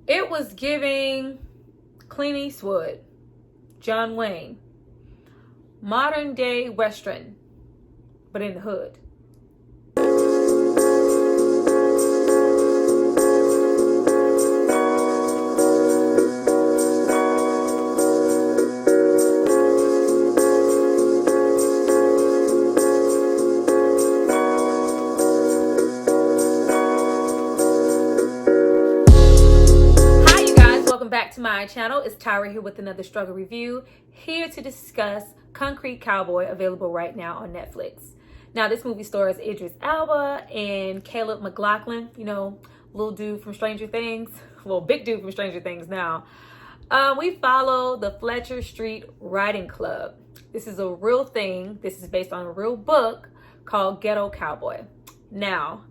It was giving Clint Eastwood, John Wayne, modern day Western, but in the hood. Back to my channel. It's Tyra here with another struggle review, here to discuss Concrete Cowboy, available right now on Netflix. Now, this movie stars Idris Elba and Caleb McLaughlin, you know, little dude from Stranger Things, well, big dude from Stranger Things now. We follow the Fletcher Street Riding Club. This is a real thing. This is based on a real book called Ghetto Cowboy. Now,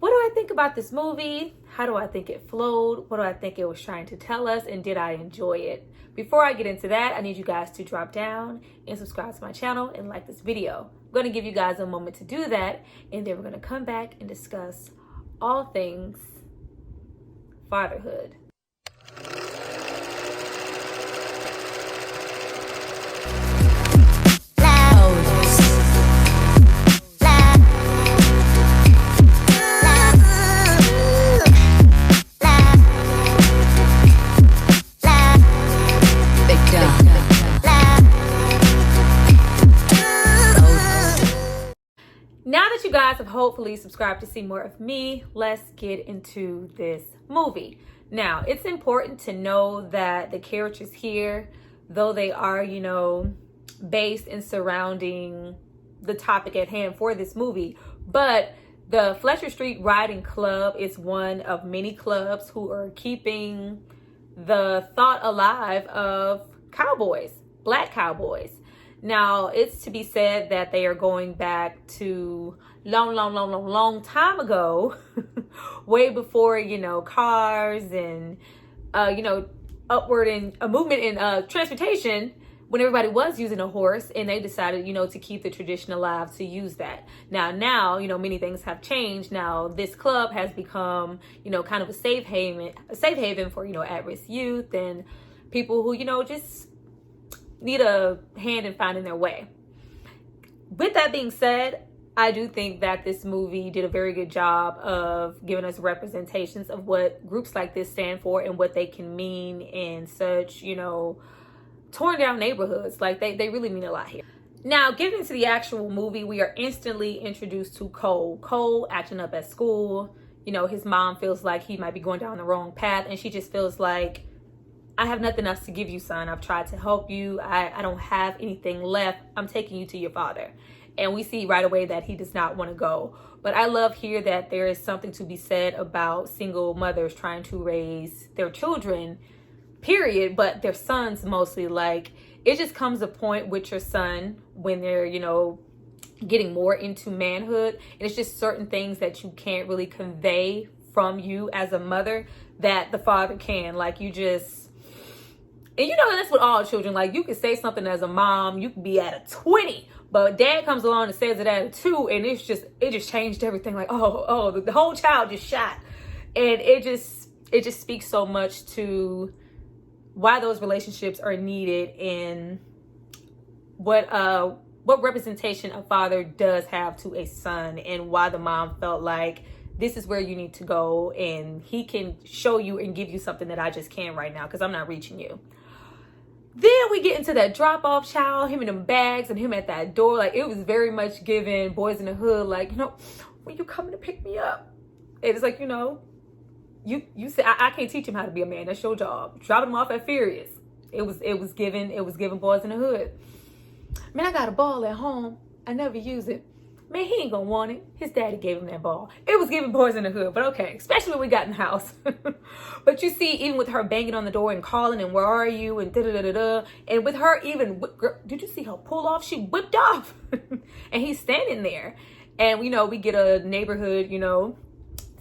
what do I think about this movie? How do I think it flowed? What do I think it was trying to tell us? And did I enjoy it? Before I get into that, I need you guys to drop down and subscribe to my channel and like this video. I'm going to give you guys a moment to do that. And then we're going to come back and discuss all things fatherhood. Now that you guys have hopefully subscribed to see more of me, let's get into this movie. Now, it's important to know that the characters here, though they are, you know, based and surrounding the topic at hand for this movie, but the Fletcher Street Riding Club is one of many clubs who are keeping the thought alive of cowboys, black cowboys. Now, it's to be said that they are going back to long time ago, way before, you know, cars and, you know, upward and a movement in transportation, when everybody was using a horse, and they decided, you know, to keep the tradition alive, to use that. Now, you know, many things have changed. Now, this club has become, you know, kind of a safe haven for, you know, at-risk youth and people who, you know, just need a hand in finding their way. With that being said, I do think that this movie did a very good job of giving us representations of what groups like this stand for and what they can mean in such, you know, torn down neighborhoods. Like they really mean a lot here. Now, getting into the actual movie, we are instantly introduced to Cole. Cole acting up at school. You know, his mom feels like he might be going down the wrong path, and she just feels like, I have nothing else to give you, son. I've tried to help you. I don't have anything left. I'm taking you to your father. And we see right away that he does not want to go. But I love here that there is something to be said about single mothers trying to raise their children, period, but their sons mostly. Like, it just comes a point with your son when they're, you know, getting more into manhood. And it's just certain things that you can't really convey from you as a mother that the father can. Like, you just... And you know, that's with all children. Like, you can say something as a mom, you can be at a 20, but dad comes along and says it at a 2, and it just changed everything. Like, the whole child just shot. And it just speaks so much to why those relationships are needed and what representation a father does have to a son, and why the mom felt like this is where you need to go, and he can show you and give you something that I just can't right now because I'm not reaching you. Then we get into that drop-off child, him in them bags and him at that door. Like, it was very much given Boys in the Hood, like, you know, when you coming to pick me up? And it's like, you know, you say, I can't teach him how to be a man. That's your job. Dropping him off at Furious. It was given Boys in the Hood. Man, I got a ball at home. I never use it. Man, he ain't gonna want it. His daddy gave him that ball. It was giving Boys in the Hood, but okay, especially when we got in the house. But you see, even with her banging on the door and calling and where are you and da-da-da-da-da, and with her even, girl, did you see her pull off? She whipped off. And he's standing there. And, you know, we get a neighborhood, you know,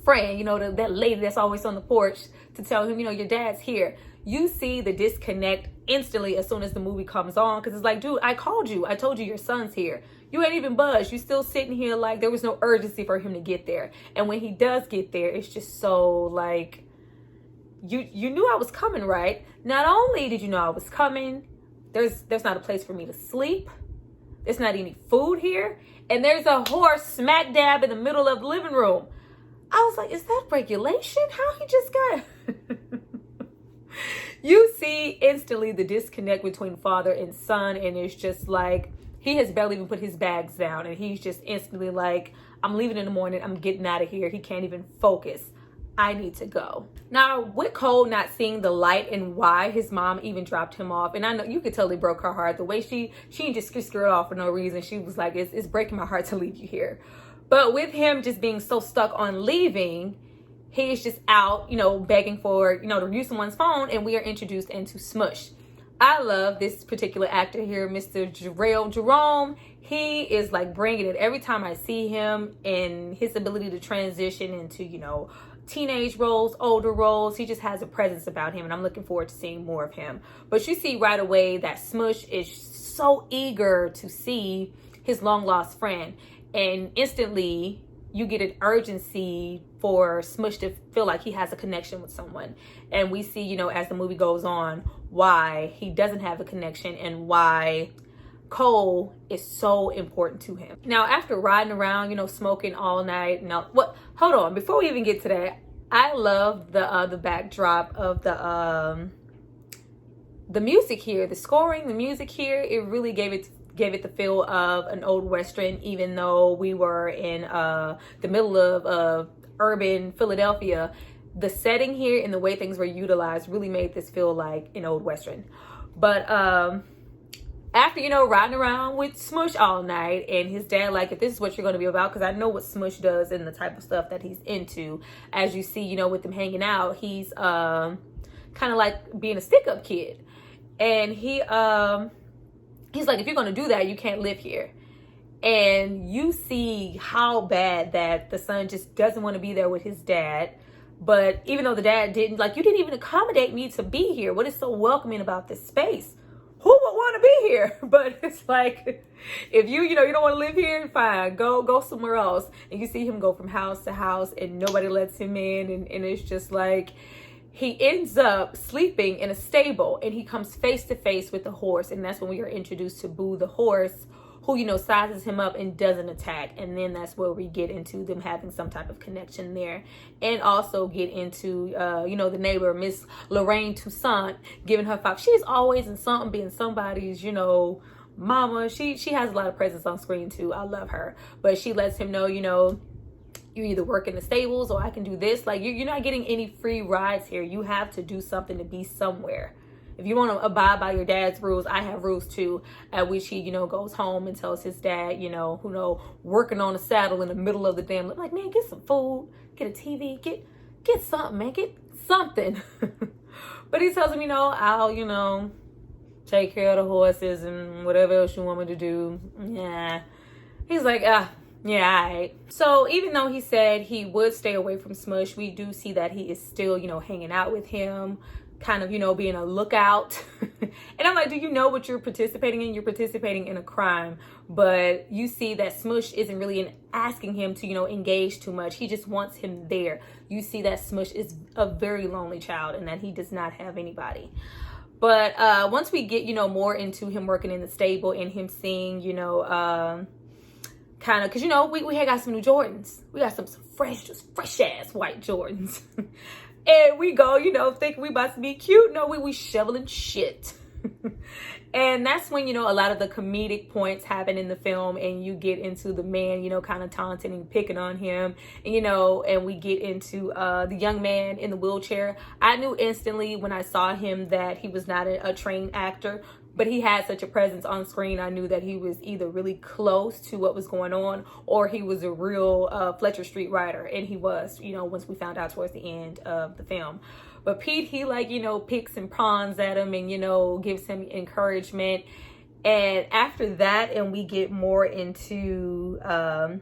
friend, you know, that lady that's always on the porch to tell him, you know, your dad's here. You see the disconnect instantly as soon as the movie comes on, because it's like, dude, I called you. I told you your son's here. You ain't even budged. You still sitting here like there was no urgency for him to get there. And when he does get there, it's just so like, you knew I was coming, right? Not only did you know I was coming, there's not a place for me to sleep. There's not any food here. And there's a horse smack dab in the middle of the living room. I was like, is that regulation? How he just got... You see instantly the disconnect between father and son. And it's just like, he has barely even put his bags down. And he's just instantly like, I'm leaving in the morning. I'm getting out of here. He can't even focus. I need to go. Now, with Cole not seeing the light and why his mom even dropped him off, and I know you could tell it broke her heart. The way she didn't just skirt off for no reason. She was like, it's breaking my heart to leave you here. But with him just being so stuck on leaving, he's just out, begging for, to use someone's phone, and we are introduced into Smush. I love this particular actor here, Mr. Jerome. He is like bringing it every time I see him, and his ability to transition into, teenage roles, older roles. He just has a presence about him, and I'm looking forward to seeing more of him. But you see right away that Smush is so eager to see his long lost friend, and instantly you get an urgency for Smush to feel like he has a connection with someone. And we see, as the movie goes on, why he doesn't have a connection and why Cole is so important to him. Now, after riding around, smoking all night. Now, hold on. Before we even get to that, I love the backdrop of the music here, the scoring, the music here. It really gave it the feel of an old Western, even though we were in the middle of urban Philadelphia. The setting here and the way things were utilized really made this feel like an old Western. But after, riding around with Smush all night, and his dad, like, if this is what you're going to be about, because I know what Smush does and the type of stuff that he's into. As you see, with them hanging out, he's kind of like being a stick-up kid. And he's like, if you're going to do that, you can't live here. And you see how bad that the son just doesn't want to be there with his dad. But even though the dad didn't, like, you didn't even accommodate me to be here. What is so welcoming about this space? Who would want to be here? But it's like, if you don't want to live here, fine, go somewhere else. And you see him go from house to house and nobody lets him in. And it's just like, he ends up sleeping in a stable, and he comes face to face with the horse. And that's when we are introduced to Boo the horse, who, sizes him up and doesn't attack. And then that's where we get into them having some type of connection there. And also get into, the neighbor, Miss Lorraine Toussaint, giving her 5. She's always in something, being somebody's, mama. She has a lot of presence on screen too. I love her. But she lets him know, you either work in the stables or I can do this. Like, you're not getting any free rides here. You have to do something to be somewhere. If you want to abide by your dad's rules, I have rules too, at which he, goes home and tells his dad, working on a saddle in the middle of the damn, like, man, get some food, get a TV, get something, man, get something. But he tells him, I'll, take care of the horses and whatever else you want me to do. Yeah. He's like, yeah, all right. So even though he said he would stay away from Smush, we do see that he is still, hanging out with him, kind of, being a lookout. And I'm like, do you know what you're participating in? You're participating in a crime. But you see that Smush isn't really asking him to, engage too much. He just wants him there. You see that Smush is a very lonely child and that he does not have anybody. But once we get, more into him working in the stable and him seeing, kind of, because, we had got some new Jordans. We got some fresh ass white Jordans. And we go, think we about to be cute. No, we shoveling shit. And that's when, a lot of the comedic points happen in the film, and you get into the man, kind of taunting and picking on him. And, and we get into the young man in the wheelchair. I knew instantly when I saw him that he was not a trained actor, but he had such a presence on screen. I knew that he was either really close to what was going on, or he was a real Fletcher Street writer. And he was, once we found out towards the end of the film. But Pete, he picks and pawns at him and, gives him encouragement. And after that, and we get more into kind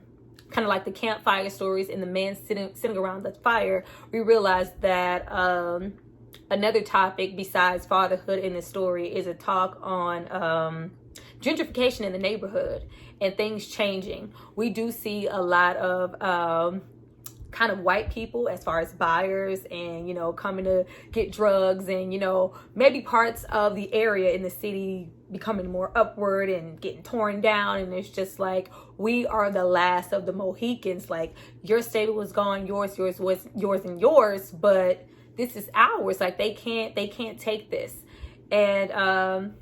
of like the campfire stories and the man sitting around the fire, we realize that another topic besides fatherhood in the story is a talk on gentrification in the neighborhood and things changing. We do see a lot of kind of white people as far as buyers and, you know, coming to get drugs and, you know, maybe parts of the area in the city becoming more upward and getting torn down. And it's just like, we are the last of the Mohicans. Like, your stable was gone, yours, and yours, but this is ours. Like, they can't take this. And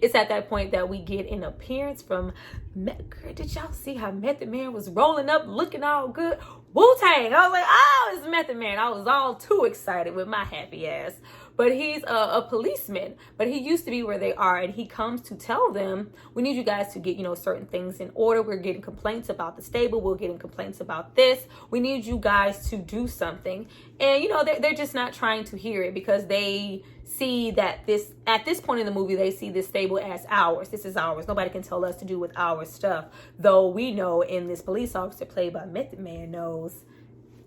it's at that point that we get an appearance from, girl, did y'all see how Method Man was rolling up looking all good? Wu-Tang. I was like, oh, it's Method Man. I was all too excited with my happy ass. But he's a policeman, but he used to be where they are, and he comes to tell them, we need you guys to get, you know, certain things in order. We're getting complaints about the stable. We're getting complaints about this. We need you guys to do something. And, you know, they're just not trying to hear it, because they see that at this point in the movie, they see this stable as ours. This is ours. Nobody can tell us to do with our stuff. Though we know, in this police officer played by Method Man knows,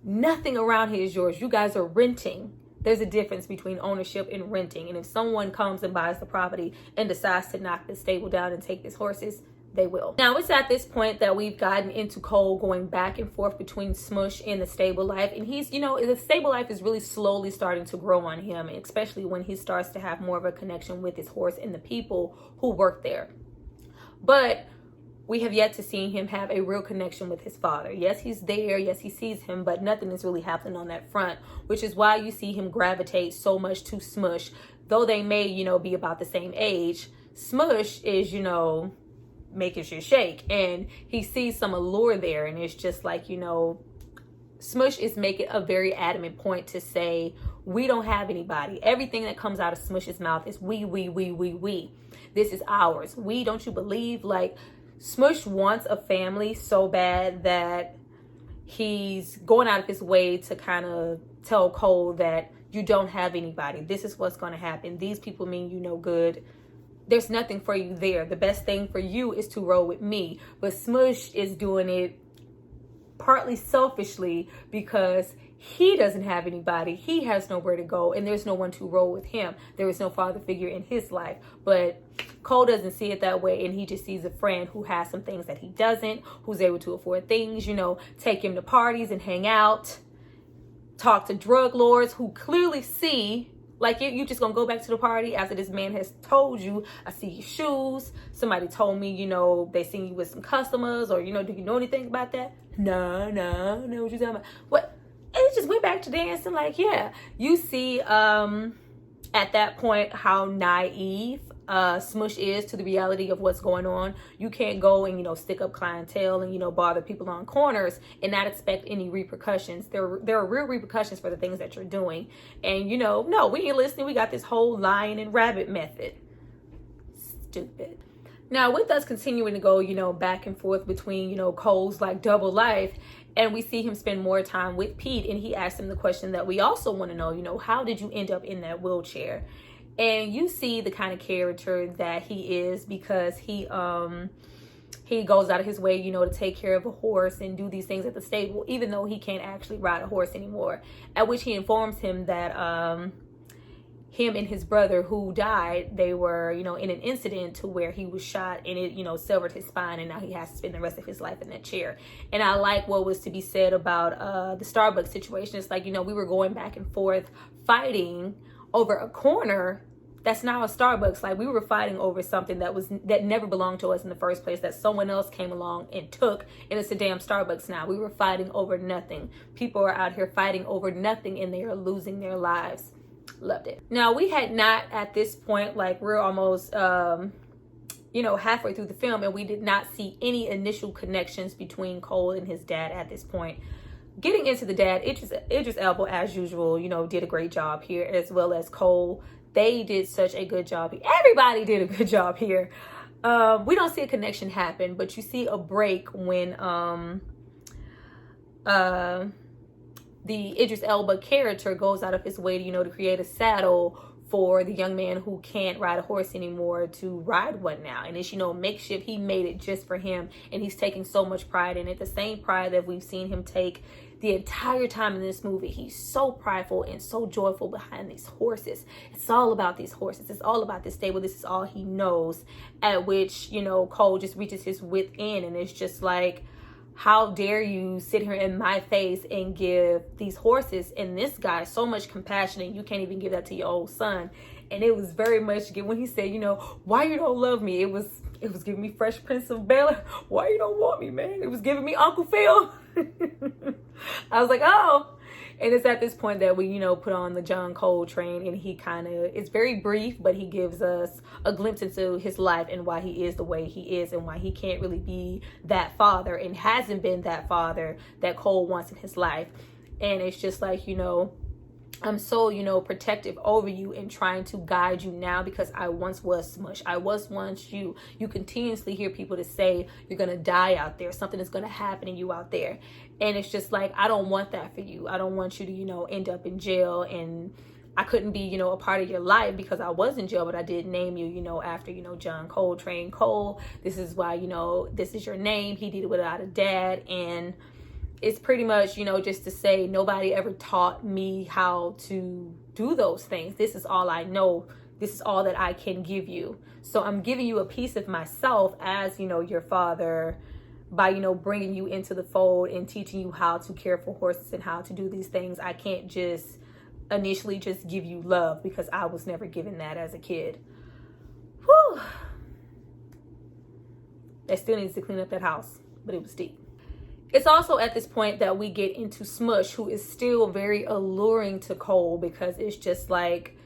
nothing around here is yours. You guys are renting. There's a difference between ownership and renting. And if someone comes and buys the property and decides to knock the stable down and take these horses, they will. Now, it's at this point that we've gotten into Cole going back and forth between Smush and the stable life. And he's, you know, the stable life is really slowly starting to grow on him, especially when he starts to have more of a connection with his horse and the people who work there. But we have yet to see him have a real connection with his father. Yes, he's there. Yes, he sees him, but nothing is really happening on that front, which is why you see him gravitate so much to Smush. Though they may, you know, be about the same age, Smush is, you know, making shit shake, and he sees some allure there. And it's just like, you know, Smush is making a very adamant point to say, we don't have anybody. Everything that comes out of Smush's mouth is we. This is ours. We, don't you believe? Like, Smush wants a family so bad that he's going out of his way to kind of tell Cole that you don't have anybody. This is what's going to happen. These people mean you no good. There's nothing for you there. The best thing for you is to roll with me. But Smush is doing it partly selfishly, because he doesn't have anybody. He has nowhere to go, and there's no one to roll with him. There is no father figure in his life. But Cole doesn't see it that way, and he just sees a friend who has some things that he doesn't, who's able to afford things, you know, take him to parties and hang out, talk to drug lords who clearly see, like, you just gonna go back to the party after this man has told you, I see your shoes. Somebody told me, you know, they seen you with some customers, or, you know, do you know anything about that? No, what you talking about? What? And he just went back to dancing. Like, yeah, you see at that point how naive Smush is to the reality of what's going on. You can't go and, you know, stick up clientele and, you know, bother people on corners and not expect any repercussions. There are real repercussions for the things that you're doing. And, you know, no, we ain't listening. We got this whole lion and rabbit method. Stupid. Now, with us continuing to go, you know, back and forth between, you know, Cole's like double life, and we see him spend more time with Pete, and he asks him the question that we also want to know, you know, how did you end up in that wheelchair? And you see the kind of character that he is, because he goes out of his way, you know, to take care of a horse and do these things at the stable, even though he can't actually ride a horse anymore. At which he informs him that him and his brother who died, they were, you know, in an incident to where he was shot and it, you know, severed his spine, and now he has to spend the rest of his life in that chair. And I like what was to be said about the Starbucks situation. It's like, you know, we were going back and forth fighting over a corner that's now a Starbucks. Like, we were fighting over something that never belonged to us in the first place, that someone else came along and took, and it's a damn Starbucks now. We were fighting over nothing. People are out here fighting over nothing, and they are losing their lives. Loved it. Now, we had not at this point, like, we're almost you know, halfway through the film, and we did not see any initial connections between Cole and his dad at this point. Getting into the dad, Idris Elba, as usual, you know, did a great job here, as well as Cole. They did such a good job. Everybody did a good job here. We don't see a connection happen, but you see a break when the Idris Elba character goes out of his way to, you know, to create a saddle for the young man who can't ride a horse anymore to ride one now. And it's, you know, makeshift. He made it just for him, and he's taking so much pride in it. The same pride that we've seen him take the entire time in this movie. He's so prideful and so joyful behind these horses. It's all about these horses. It's all about this stable. This is all he knows. At which, you know, Cole just reaches his wit end, and it's just like, how dare you sit here in my face and give these horses and this guy so much compassion, and you can't even give that to your old son. And it was very much, when he said, why you don't love me, it was giving me Fresh Prince of Bel-Air. Why you don't want me, man? It was giving me Uncle Phil. I was like, oh. And it's at this point that we, put on the John Cole train, and he it's very brief, but he gives us a glimpse into his life and why he is the way he is, and why he can't really be that father and hasn't been that father that Cole wants in his life. And it's just like, I'm so, protective over you and trying to guide you now, because I once was Smush. I was once you. You continuously hear people to say you're going to die out there. Something is going to happen to you out there. And it's just like, I don't want that for you. I don't want you to, end up in jail. And I couldn't be, a part of your life because I was in jail, but I did name you, after, John Coltrane Cole. This is why, this is your name. He did it without a dad. And it's pretty much, just to say nobody ever taught me how to do those things. This is all I know. This is all that I can give you. So I'm giving you a piece of myself as, your father, by, bringing you into the fold and teaching you how to care for horses and how to do these things. I can't just initially just give you love, because I was never given that as a kid. Whew. They still needs to clean up that house, but it was deep. It's also at this point that we get into Smush, who is still very alluring to Cole, because it's just like,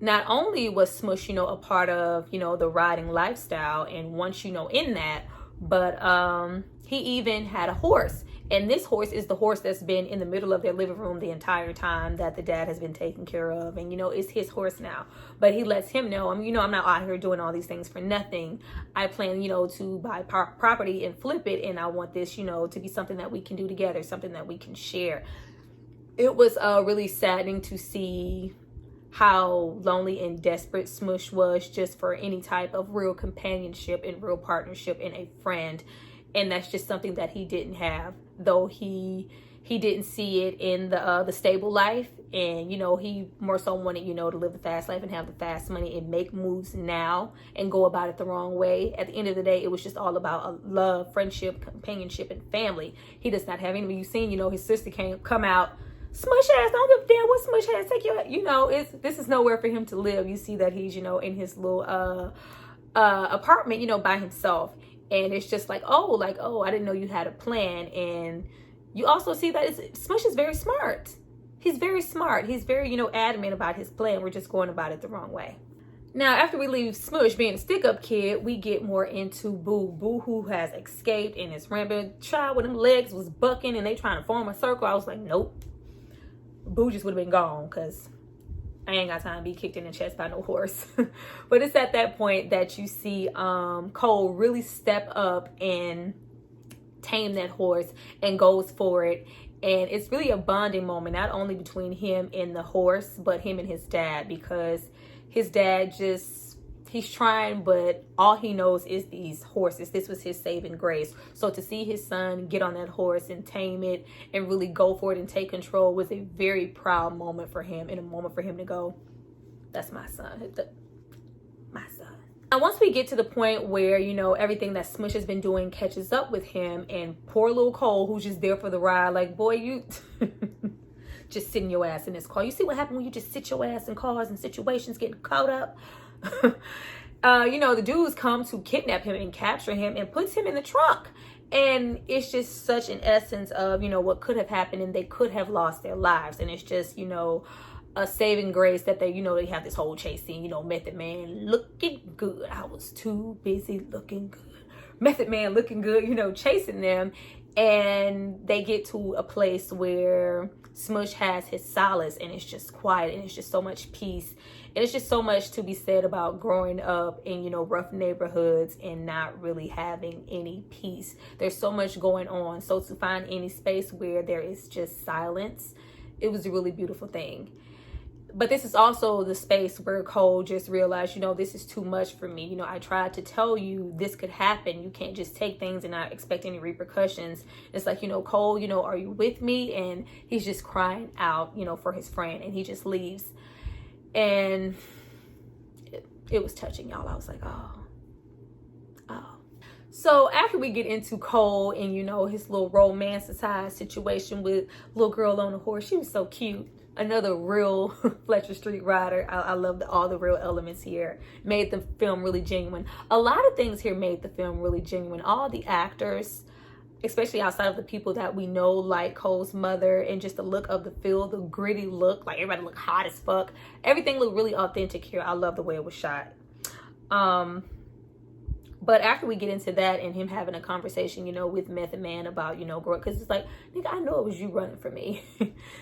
not only was Smush, a part of, the riding lifestyle, and once, in that, but he even had a horse. And this horse is the horse that's been in the middle of their living room the entire time that the dad has been taken care of. And, it's his horse now. But he lets him know, I'm not out here doing all these things for nothing. I plan, to buy property and flip it. And I want this, to be something that we can do together, something that we can share. It was really saddening to see how lonely and desperate Smush was just for any type of real companionship and real partnership and a friend. And that's just something that he didn't have, though he didn't see it in the stable life. And, he more so wanted, to live the fast life and have the fast money and make moves now and go about it the wrong way. At the end of the day, it was just all about love, friendship, companionship, and family. He does not have any. You've seen, his sister come out, Smush ass, don't give a damn what Smush ass, take your, this is nowhere for him to live. You see that he's, in his little apartment, by himself. And it's just like, oh, I didn't know you had a plan. And you also see that Smush is very smart. He's very smart. He's very, adamant about his plan. We're just going about it the wrong way. Now, after we leave Smush being a stick-up kid, we get more into Boo. Boo, who has escaped and is rampant. Child with them legs was bucking and they trying to form a circle. I was like, nope. Boo just would have been gone, because I ain't got time to be kicked in the chest by no horse. But it's at that point that you see Cole really step up and tame that horse and goes for it. And it's really a bonding moment, not only between him and the horse, but him and his dad, because his dad he's trying, but all he knows is these horses. This was his saving grace. So to see his son get on that horse and tame it and really go for it and take control was a very proud moment for him, and a moment for him to go, that's my son. My son. Now, once we get to the point where, everything that Smush has been doing catches up with him, and poor little Cole, who's just there for the ride, like, boy, you just sitting your ass in this car. You see what happened when you just sit your ass in cars and situations, getting caught up? The dudes come to kidnap him and capture him and puts him in the trunk. And it's just such an essence of, what could have happened, and they could have lost their lives. And it's just, a saving grace that they, they have this whole chase scene, Method Man looking good. I was too busy looking good. Method Man looking good, chasing them. And they get to a place where Smush has his solace, and it's just quiet, and it's just so much peace. And it's just so much to be said about growing up in, rough neighborhoods and not really having any peace. There's so much going on. So to find any space where there is just silence, it was a really beautiful thing. But this is also the space where Cole just realized, this is too much for me. I tried to tell you this could happen. You can't just take things and not expect any repercussions. It's like, Cole, are you with me? And he's just crying out, for his friend, and he just leaves. And it was touching, y'all. I was like, oh. So after we get into Cole and, you know, his little romanticized situation with little girl on the horse, she was so cute. Another real Fletcher Street rider. I love all the real elements here. Made the film really genuine. A lot of things here made the film really genuine. All the actors, especially outside of the people that we know, like Cole's mother, and just the look of the field, the gritty look, like everybody looked hot as fuck. Everything looked really authentic here. I love the way it was shot. But after we get into that and him having a conversation, you know, with Method Man about, you know, growing, because it's like, nigga, I know it was you running for me.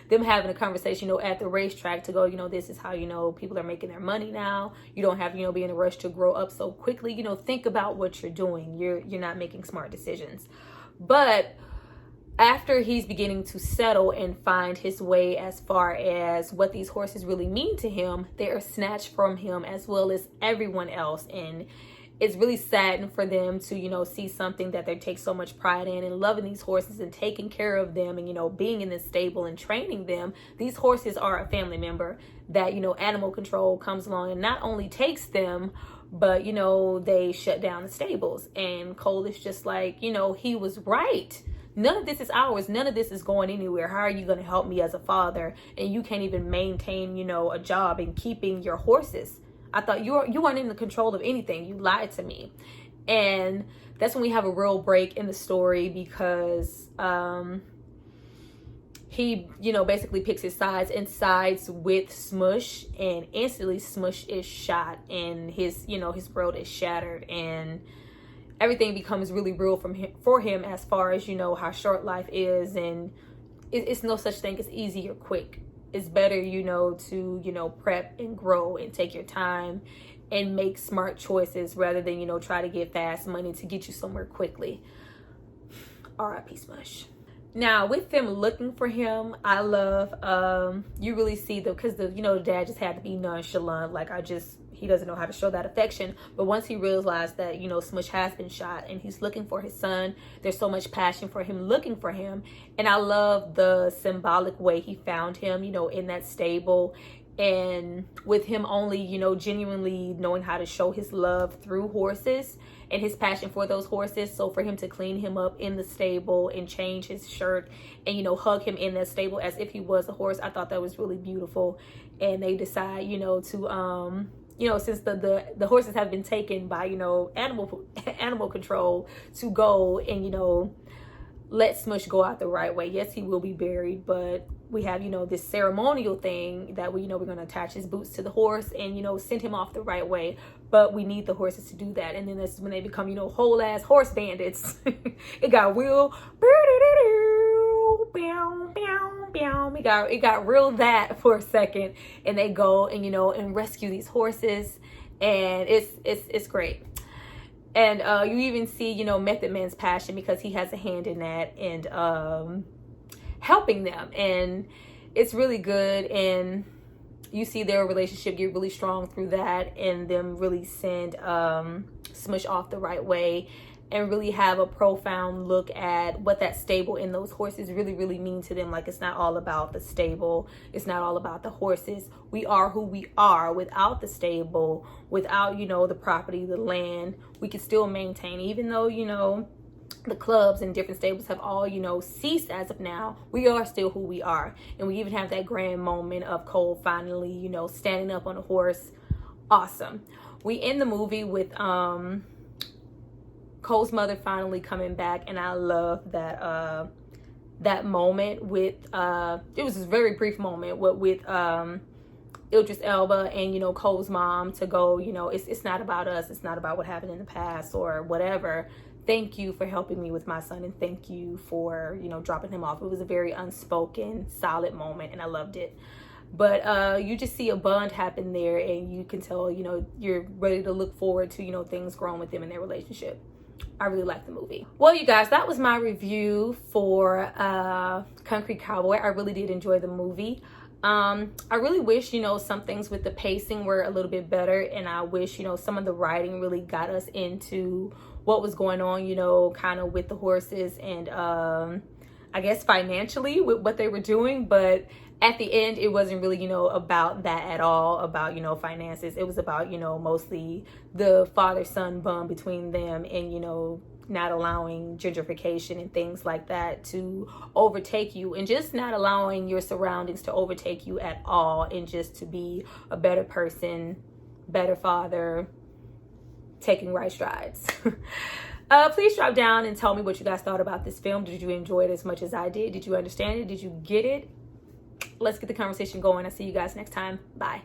Them having a conversation, you know, at the racetrack to go, you know, this is how, you know, people are making their money now. You don't have, you know, be in a rush to grow up so quickly. You know, think about what you're doing. You're not making smart decisions. But after he's beginning to settle and find his way as far as what these horses really mean to him, they are snatched from him as well as everyone else. And it's really saddening for them to, you know, see something that they take so much pride in and loving these horses and taking care of them and, you know, being in this stable and training them. These horses are a family member that, you know, animal control comes along and not only takes them, but, you know, they shut down the stables. And Cole is just like, you know, he was right. None of this is ours. None of this is going anywhere. How are you going to help me as a father? And you can't even maintain, you know, a job and keeping your horses. I thought you weren't in the control of anything. You lied to me. And that's when we have a real break in the story because he, you know, basically picks his sides and sides with Smush, and instantly Smush is shot and his, you know, his world is shattered and everything becomes really real for him as far as, you know, how short life is, and it's no such thing as easy or quick. It's better, you know, to, you know, prep and grow and take your time and make smart choices rather than, you know, try to get fast money to get you somewhere quickly. R.I.P. Smush. Now, with them looking for him, I love, you really see because you know, the dad just had to be nonchalant. Like, he doesn't know how to show that affection. But once he realized that, you know, Smush has been shot and he's looking for his son, there's so much passion for him looking for him. And I love the symbolic way he found him, you know, in that stable. And with him only, you know, genuinely knowing how to show his love through horses and his passion for those horses. So for him to clean him up in the stable and change his shirt and, you know, hug him in that stable as if he was a horse, I thought that was really beautiful. And they decide, you know, to, you know, since the horses have been taken by, you know, animal control, to go and, you know, let Smush go out the right way. Yes, he will be buried, but we have, you know, this ceremonial thing that we, you know, we're going to attach his boots to the horse and, you know, send him off the right way. But we need the horses to do that. And then that's when they become, you know, whole ass horse bandits. It got real. It got real that for a second, and they go and, you know, and rescue these horses, and it's great. And you even see, you know, Method Man's passion because he has a hand in that and helping them, and it's really good. And you see their relationship get really strong through that, and them really send Smush off the right way and really have a profound look at what that stable and those horses really, really mean to them. Like, it's not all about the stable. It's not all about the horses. We are who we are without the stable, without, you know, the property, the land. We can still maintain, even though, you know, the clubs and different stables have all, you know, ceased as of now. We are still who we are. And we even have that grand moment of Cole finally, you know, standing up on a horse. Awesome. We end the movie with Cole's mother finally coming back, and I love that that moment with it was a very brief moment with Idris Elba and, you know, Cole's mom to go, you know, it's not about us, it's not about what happened in the past or whatever. Thank you for helping me with my son, and thank you for, you know, dropping him off. It was a very unspoken, solid moment, and I loved it. But you just see a bond happen there, and you can tell, you know, you're ready to look forward to, you know, things growing with them in their relationship. I really like the movie. Well, you guys, that was my review for Concrete Cowboy. I really did enjoy the movie. I really wish, you know, some things with the pacing were a little bit better, and I wish, you know, some of the writing really got us into what was going on, you know, kind of with the horses and I guess financially with what they were doing. But at the end, it wasn't really, you know, about that at all, about, you know, finances. It was about, you know, mostly the father-son bond between them and, you know, not allowing gentrification and things like that to overtake you, and just not allowing your surroundings to overtake you at all, and just to be a better person, better father, taking right strides. Please drop down and tell me what you guys thought about this film. Did you enjoy it as much as I did? Did you understand it? Did you get it? Let's get the conversation going. I'll see you guys next time. Bye.